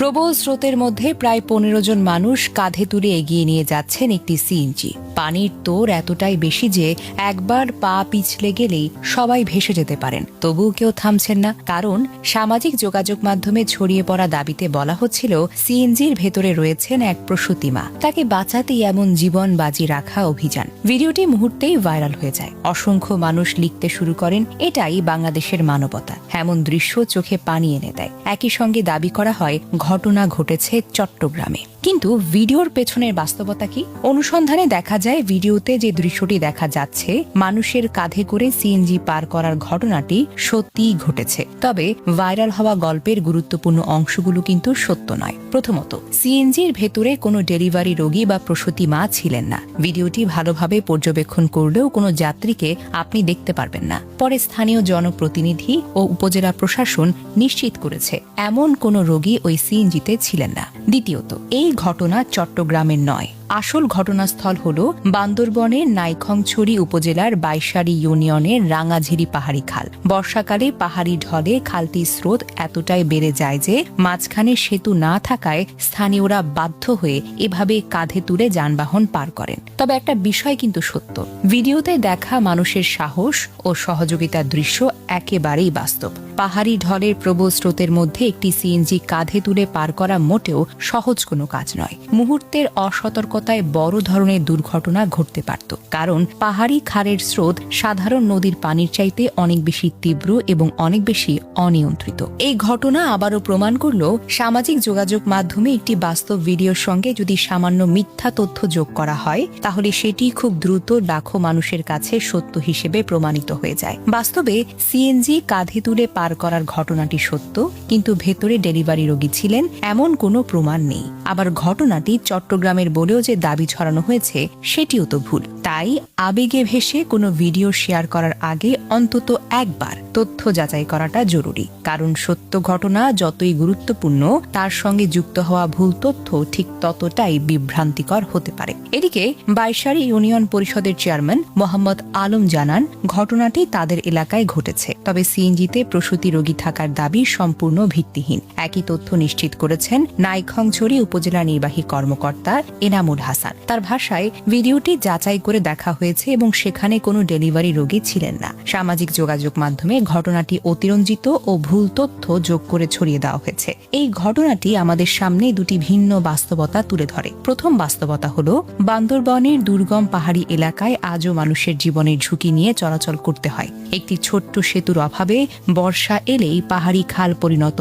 প্রবল স্রোতের মধ্যে প্রায় ১৫ জন মানুষ কাঁধে তুলে এগিয়ে নিয়ে যাচ্ছেন একটি সিএনজি। পানির তোর এতটাই বেশি যে একবার পা পিছলে গেলেই সবাই ভেসে যেতে পারেন, তবুও কেউ থামছেন না। কারণ সামাজিক যোগাযোগ মাধ্যমে ছড়িয়ে পড়া দাবিতে বলা হচ্ছিল সিএনজির ভেতরে রয়েছেন এক প্রসূতি মা, তাকে বাঁচাতেই এমন জীবন বাজি রাখা অভিযান। ভিডিওটি মুহূর্তেই ভাইরাল হয়ে যায়। অসংখ্য মানুষ লিখতে শুরু করেন, এটাই বাংলাদেশের মানবতা। এমন দৃশ্য চোখে পানি এনে দেয়। একই সঙ্গে দাবি করা হয় ঘটনা ঘটেছে চট্টগ্রামে। কিন্তু ভিডিওর পেছনের বাস্তবতা কি? অনুসন্ধানে দেখা যায় ভিডিওতে যে দৃশ্যটি দেখা যাচ্ছে, মানুষের কাঁধে করে সিএনজি পার করার ঘটনাটি সত্যিই ঘটেছে। তবে ভাইরাল হওয়া গল্পের গুরুত্বপূর্ণ অংশগুলো কিন্তু সত্য নয়। প্রথমত, সিএনজির ভেতরে কোনো ডেলিভারি রোগী বা প্রসূতি মা ছিলেন না। ভিডিওটি ভালোভাবে পর্যবেক্ষণ করলেও কোনো যাত্রীকে আপনি দেখতে পারবেন না। পরে স্থানীয় জনপ্রতিনিধি ও উপজেলা প্রশাসন নিশ্চিত করেছে এমন কোনো রোগী ওই সিএনজিতে ছিলেন না। দ্বিতীয়ত, এই ঘটনা চট্টগ্রামের নয়। আসল ঘটনাস্থল হল বান্দরবনের নাইখংছড়ি উপজেলার বাইশারি ইউনিয়নের রাঙাঝিরি পাহাড়ি খাল। বর্ষাকালে পাহাড়ি ঢলে খালটির স্রোত এতটাই বেড়ে যায় যে মাঝখানে সেতু না থাকায় স্থানীয়রা বাধ্য হয়ে এভাবে কাঁধে তুলে যানবাহন পার করেন। তবে একটা বিষয় কিন্তু সত্য, ভিডিওতে দেখা মানুষের সাহস ও সহযোগিতার দৃশ্য একেবারেই বাস্তব। পাহাড়ি ঢলের প্রবল স্রোতের মধ্যে একটি সিএনজি কাঁধে তুলে পার করা মোটেও সহজ কোনো কাজ নয়। মুহূর্তের অসতর্কতায় বড় ধরনের দুর্ঘটনা ঘটতে পারত। কারণ পাহাড়ি খালের স্রোত সাধারণ নদীর পানির চাইতে অনেক বেশি তীব্র এবং অনেক বেশি অনিয়ন্ত্রিত। এই ঘটনা আবারও প্রমাণ করল সামাজিক যোগাযোগ মাধ্যমে একটি বাস্তব ভিডিওর সঙ্গে যদি সামান্য মিথ্যা তথ্য যোগ করা হয়, তাহলে সেটি খুব দ্রুত লাখো মানুষের কাছে সত্য হিসেবে প্রমাণিত হয়ে যায়। বাস্তবে সিএনজি কাঁধে তুলে পার করার ঘটনাটি সত্য, কিন্তু ভেতরে ডেলিভারি রোগী ছিলেন এমন কোনো প্রমাণ নেই। আবার ঘটনাটি চট্টগ্রামের বলেও যে দাবি ছড়ানো হয়েছে, সেটিও তো ভুল। তাই আবেগে ভেসে কোনো ভিডিও শেয়ার করার আগে অন্তত একবার তথ্য যাচাই করাটা জরুরি। কারণ সত্য ঘটনা যতই গুরুত্বপূর্ণ, তার সঙ্গে যুক্ত হওয়া ভুল তথ্য ঠিক ততটাই বিভ্রান্তিকর হতে পারে। এদিকে বাইশারি ইউনিয়ন পরিষদের চেয়ারম্যান মোহাম্মদ আলম জানান, ঘটনাটি তাদের এলাকায় ঘটেছে। তবে সিএনজিতে প্রসূতি রোগী থাকার দাবি সম্পূর্ণ ভিত্তিহীন। একই তথ্য নিশ্চিত করেছেন নাইখংছড়ি উপজেলা নির্বাহী কর্মকর্তা এনামুল হাসান। তার ভাষায়, ভিডিওটি যাচাই করে দেখা হয়েছে এবং সেখানে কোনো ডেলিভারি রোগী ছিলেন না। সামাজিক যোগাযোগ মাধ্যমে ঘটনাটি অতিরঞ্জিত ও ভুল তথ্য যোগ করে ছড়িয়ে দেওয়া হয়েছে। এই ঘটনাটি আমাদের সামনে দুটি ভিন্ন বাস্তবতা তুলে ধরে। প্রথম বাস্তবতা হলো, বান্দরবনের দুর্গম পাহাড়ি এলাকায় আজও মানুষের জীবনের ঝুঁকি নিয়ে চলাচল করতে হয়। একটি ছোট্ট সেতুর অভাবে বর্ষা এলেই পাহাড়ি খাল পরিণত